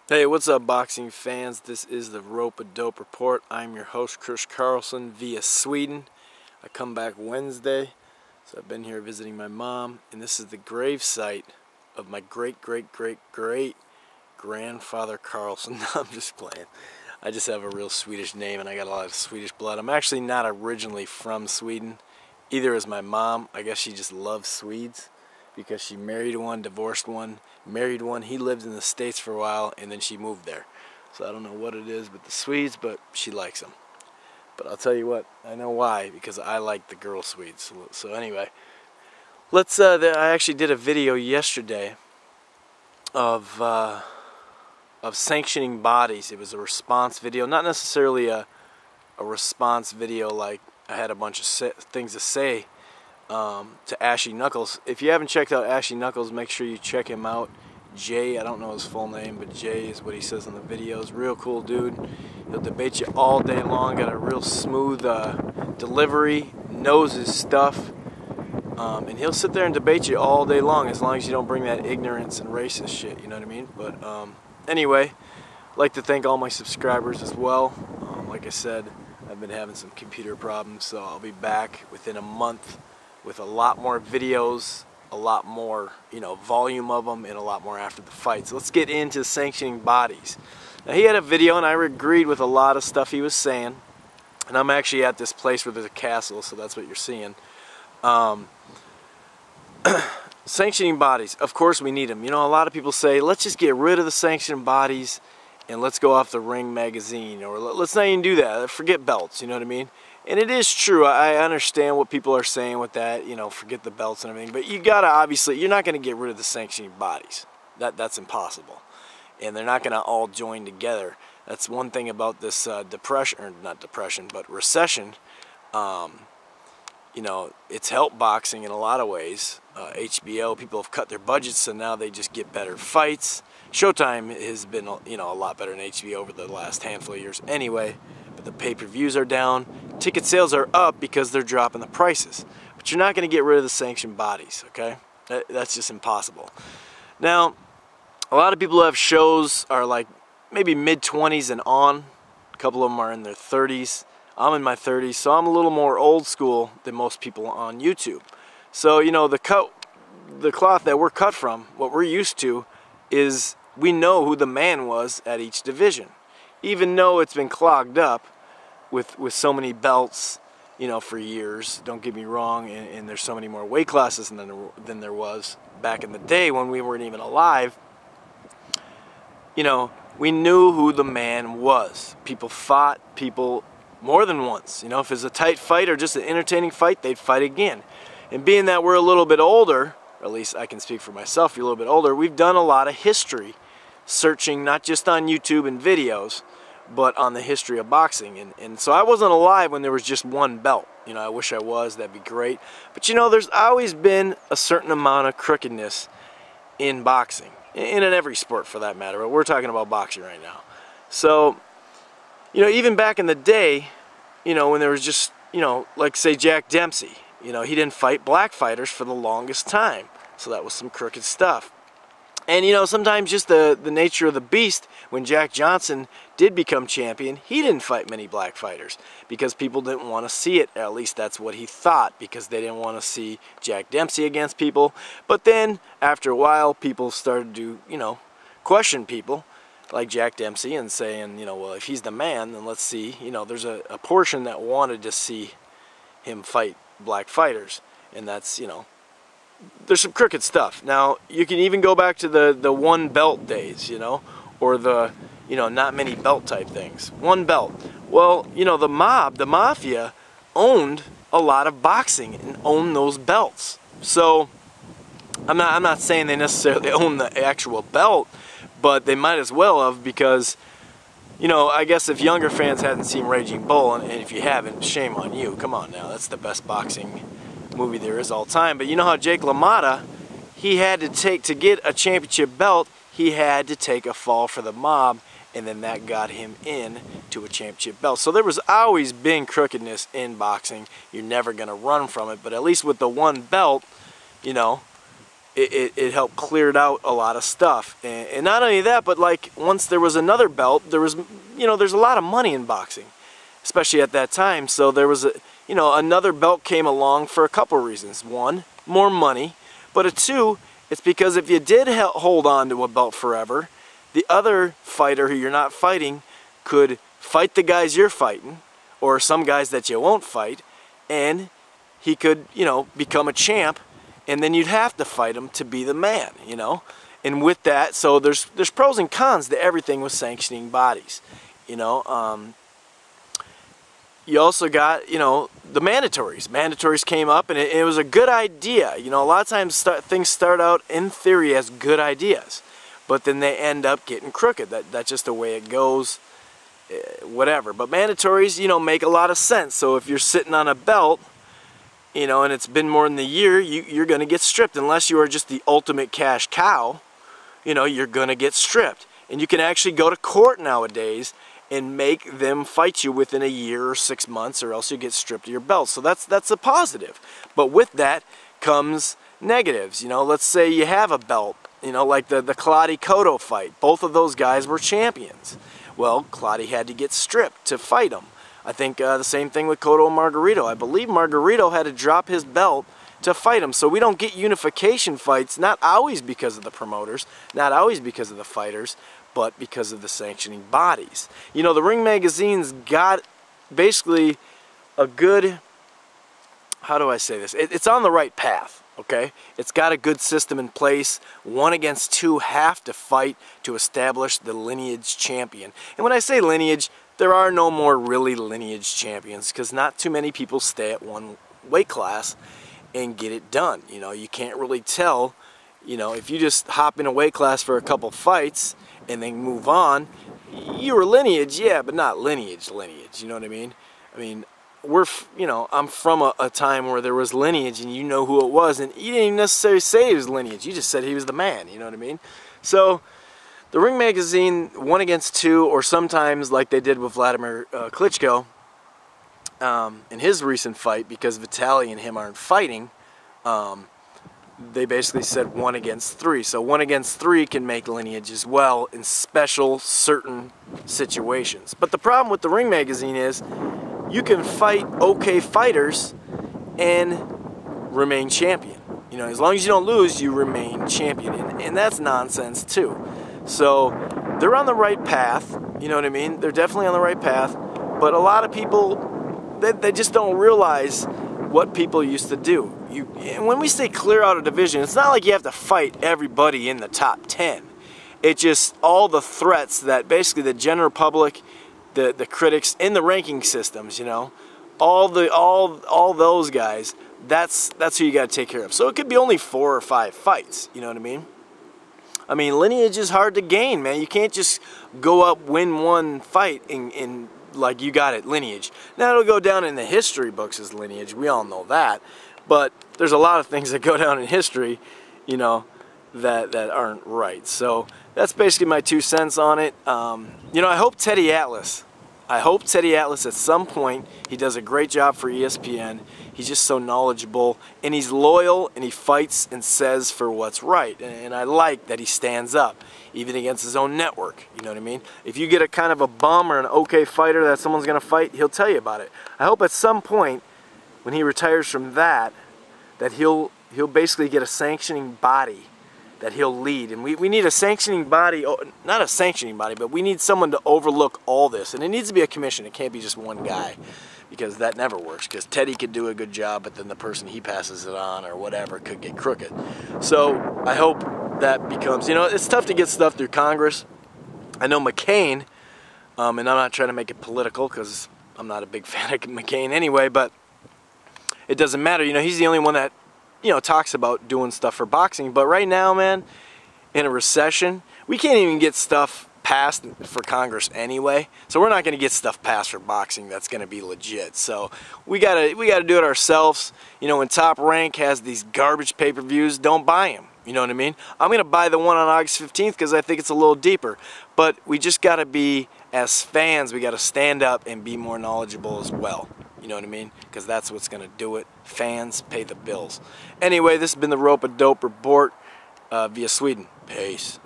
Hey, what's up, boxing fans? This is the Rope-A-Dope Report. I'm your host, Chris Carlson, via Sweden. I come back Wednesday, so I've been here visiting my mom, and this is the grave site of my great-great-great-great-grandfather Carlson. No, I'm just playing. I just have a real Swedish name, and I got a lot of Swedish blood. I'm actually not originally from Sweden. Either is my mom. I guess she just loves Swedes, because she married one, divorced one, married one. He lived in the States for a while, and then she moved there. So I don't know what it is with the Swedes, but she likes them. But I'll tell you what, I know why, because I like the girl Swedes. So anyway, let's. I actually did a video yesterday of sanctioning bodies. It was a response video, not necessarily a response video like I had a bunch of things to say to Ashyknuckles. If you haven't checked out Ashyknuckles, make sure you check him out. Jay, I don't know his full name, but Jay is what he says in the videos. Real cool dude. He'll debate you all day long. Got a real smooth delivery, knows his stuff, and he'll sit there and debate you all day long as you don't bring that ignorance and racist shit, you know what I mean? But anyway, I'd like to thank all my subscribers as well. Like I said, I've been having some computer problems, so I'll be back within a month with a lot more videos, a lot more, volume of them, and a lot more after the fight. So let's get into sanctioning bodies. Now, he had a video, and I agreed with a lot of stuff he was saying. And I'm actually at this place where there's a castle, so that's what you're seeing. Sanctioning bodies, of course we need them. A lot of people say, let's just get rid of the sanctioning bodies and let's go off the Ring magazine, or let's not even do that. Forget belts, you know what I mean? And it is true. I understand what people are saying with that, forget the belts and everything. But you gotta, obviously, you're not going to get rid of the sanctioning bodies. That's impossible. And they're not going to all join together. That's one thing about this depression, or not depression, but recession. It's helped boxing in a lot of ways. HBO, people have cut their budgets, so now they just get better fights. Showtime has been, a lot better than HBO over the last handful of years anyway. But the pay-per-views are down. Ticket sales are up because they're dropping the prices. But you're not going to get rid of the sanctioned bodies, okay? That's just impossible. Now, a lot of people who have shows are like maybe mid-20s and on. A couple of them are in their 30s. I'm in my 30s, so I'm a little more old school than most people on YouTube. So, the cloth that we're cut from, what we're used to, is we know who the man was at each division. Even though it's been clogged up with so many belts, for years, don't get me wrong, and there's so many more weight classes than there was back in the day when we weren't even alive. We knew who the man was. People fought people more than once. If it's a tight fight or just an entertaining fight, they'd fight again. And being that we're a little bit older, or at least I can speak for myself, you're a little bit older, we've done a lot of history, searching not just on YouTube and videos, but on the history of boxing. And so I wasn't alive when there was just one belt. I wish I was, that'd be great. But there's always been a certain amount of crookedness in boxing, and in every sport for that matter, but we're talking about boxing right now. So, even back in the day, when there was just, like say Jack Dempsey, he didn't fight black fighters for the longest time. So that was some crooked stuff. And, sometimes just the nature of the beast, when Jack Johnson did become champion, he didn't fight many black fighters because people didn't want to see it. At least that's what he thought, because they didn't want to see Jack Dempsey against people. But then, after a while, people started to, question people like Jack Dempsey and saying, well, if he's the man, then let's see. There's a portion that wanted to see him fight black fighters, and that's, there's some crooked stuff. Now, you can even go back to the one belt days, or the, not many belt type things. One belt. Well, the mafia owned a lot of boxing and owned those belts. So, I'm not saying they necessarily own the actual belt, but they might as well have, because, I guess if younger fans hadn't seen Raging Bull, and if you haven't, shame on you. Come on now, that's the best boxing movie there is all time. But you know how Jake LaMotta, he had to get a championship belt, he had to take a fall for the mob, and then that got him in to a championship belt. So there was always been crookedness in boxing. You're never going to run from it, but at least with the one belt, it helped cleared out a lot of stuff. And not only that, but like once there was another belt, there was, you know, there's a lot of money in boxing, especially at that time. So there was a, you know, another belt came along for a couple reasons. One, more money, but two, it's because if you did hold on to a belt forever, the other fighter who you're not fighting could fight the guys you're fighting, or some guys that you won't fight, and he could, you know, become a champ, and then you'd have to fight him to be the man, you know. And with that, so there's pros and cons to everything with sanctioning bodies, you know. You also got, you know, the mandatories. Mandatories came up, and it was a good idea. You know, a lot of times things start out in theory as good ideas, but then they end up getting crooked. That's just the way it goes, whatever. But mandatories, you know, make a lot of sense. So if you're sitting on a belt, you know, and it's been more than a year, you're going to get stripped. Unless you are just the ultimate cash cow, you know, you're going to get stripped. And you can actually go to court nowadays and make them fight you within a year or 6 months, or else you get stripped of your belt. So that's a positive. But with that comes negatives. You know, let's say you have a belt, you know, like the Claudio Cotto fight. Both of those guys were champions. Well, Claudio had to get stripped to fight him. I think the same thing with Cotto and Margarito. I believe Margarito had to drop his belt to fight him. So we don't get unification fights, not always because of the promoters, not always because of the fighters, but because of the sanctioning bodies. You know, the Ring Magazine's got basically a good, how do I say this? It's on the right path, okay? It's got a good system in place. 1 against 2 have to fight to establish the lineage champion. And when I say lineage, there are no more really lineage champions, because not too many people stay at one weight class and get it done. You know, you can't really tell, you know, if you just hop in a weight class for a couple fights and then move on, you were lineage, yeah, but not lineage, you know what I mean? I mean, you know, I'm from a time where there was lineage, and you know who it was, and you didn't even necessarily say he was lineage, you just said he was the man, you know what I mean? So the Ring Magazine, 1 against 2, or sometimes like they did with Vladimir Klitschko in his recent fight, because Vitaly and him aren't fighting, they basically said 1 against 3. So 1 against 3 can make lineage as well in special, certain situations. But the problem with the Ring Magazine is you can fight okay fighters and remain champion. You know, as long as you don't lose, you remain champion. And that's nonsense too. So they're on the right path, you know what I mean? They're definitely on the right path, but a lot of people, they just don't realize what people used to do. And when we say clear out a division, it's not like you have to fight everybody in the top 10. It's just all the threats that basically the general public, the critics, in the ranking systems, you know, all those guys, that's who you got to take care of. So it could be only 4 or 5 fights, you know what I mean? I mean, lineage is hard to gain, man. You can't just go up, win 1 fight, and like you got it, lineage. Now it'll go down in the history books as lineage. We all know that. But there's a lot of things that go down in history, you know, that aren't right. So that's basically my 2 cents on it. You know, I hope Teddy Atlas at some point, he does a great job for ESPN. He's just so knowledgeable, and he's loyal, and he fights and says for what's right. And I like that he stands up, even against his own network, you know what I mean? If you get a kind of a bum or an okay fighter that someone's going to fight, he'll tell you about it. I hope at some point, when he retires from that he'll basically get a sanctioning body that he'll lead. And we need a sanctioning body, not a sanctioning body, but we need someone to overlook all this. And it needs to be a commission. It can't be just one guy, because that never works. Because Teddy could do a good job, but then the person he passes it on or whatever could get crooked. So I hope that becomes, you know, it's tough to get stuff through Congress. I know McCain, and I'm not trying to make it political because I'm not a big fan of McCain anyway, but it doesn't matter. You know, he's the only one that, you know, talks about doing stuff for boxing. But right now, man, in a recession, we can't even get stuff passed for Congress anyway. So we're not going to get stuff passed for boxing that's going to be legit. So we gotta do it ourselves. You know, when Top Rank has these garbage pay-per-views, don't buy them. You know what I mean? I'm going to buy the one on August 15th because I think it's a little deeper. But we just got to be, as fans, we got to stand up and be more knowledgeable as well. You know what I mean? Because that's what's going to do it. Fans pay the bills. Anyway, this has been the Rope-A-Dope Report. via Sweden. Peace.